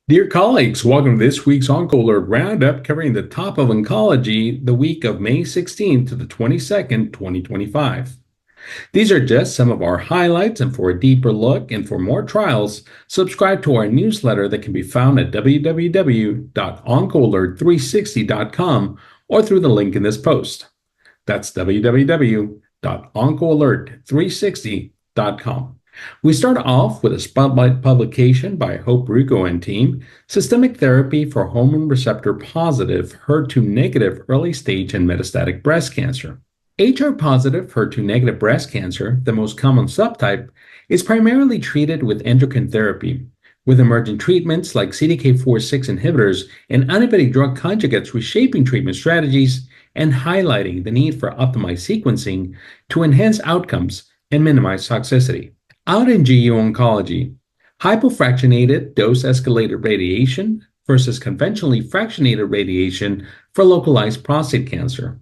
Dear colleagues, welcome to this week's OncoAlert Roundup covering the top of oncology the week of May 16th to the 22nd, 2025. These are just some of our highlights, and for a deeper look and for more trials, subscribe to our newsletter that can be found at www.oncoalert360.com or through the link in this post. That's www.oncoalert360.com. We start off with a spotlight publication by Hope Rugo and team, Systemic Therapy for Hormone Receptor Positive, HER2 Negative Early Stage and Metastatic Breast Cancer. HR-positive HER2-negative breast cancer, the most common subtype, is primarily treated with endocrine therapy, with emerging treatments like CDK4/6 inhibitors and antibody drug conjugates reshaping treatment strategies and highlighting the need for optimized sequencing to enhance outcomes and minimize toxicity. Out in GU oncology, hypofractionated dose-escalated radiation versus conventionally fractionated radiation for localized prostate cancer.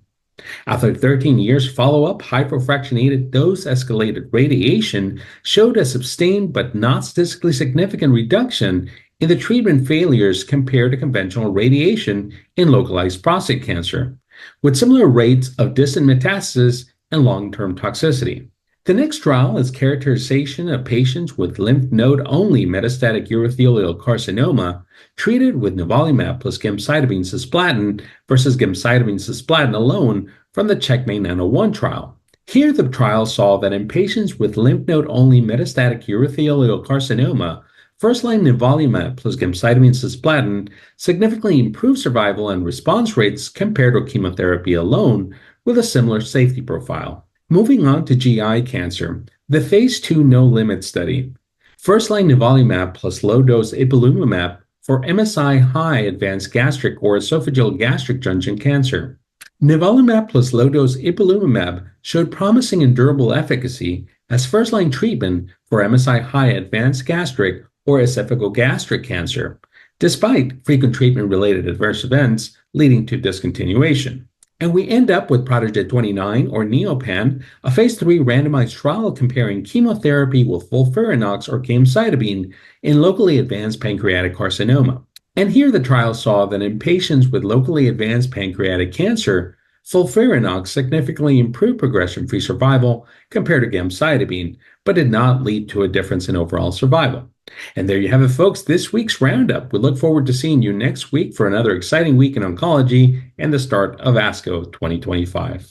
After 13 years follow-up, hypofractionated dose-escalated radiation showed a sustained but not statistically significant reduction in the treatment failures compared to conventional radiation in localized prostate cancer, with similar rates of distant metastasis and long-term toxicity. The next trial is characterization of patients with lymph node-only metastatic urothelial carcinoma treated with Nivolumab plus Gemcitabine-Cisplatin versus Gemcitabine-Cisplatin alone from the CheckMate Nano-1 trial. Here, the trial saw that in patients with lymph node-only metastatic urothelial carcinoma, first-line Nivolumab plus Gemcitabine-Cisplatin significantly improved survival and response rates compared to chemotherapy alone, with a similar safety profile. Moving on to GI cancer, the phase 2 No Limit study. First-line Nivolumab plus low-dose Ipilimumab for MSI-high advanced gastric or esophagogastric junction cancer. Nivolumab plus low-dose Ipilimumab showed promising and durable efficacy as first-line treatment for MSI-high advanced gastric or esophagogastric cancer, despite frequent treatment-related adverse events leading to discontinuation. And we end up with PRODIGE 29, or NEOPAN, a phase 3 randomized trial comparing chemotherapy with FOLFIRINOX or gemcitabine in locally advanced pancreatic carcinoma. And here the trial saw that in patients with locally advanced pancreatic cancer, FOLFIRINOX significantly improved progression-free survival compared to gemcitabine, but did not lead to a difference in overall survival. And there you have it, folks, this week's roundup. We look forward to seeing you next week for another exciting week in oncology and the start of ASCO 2025.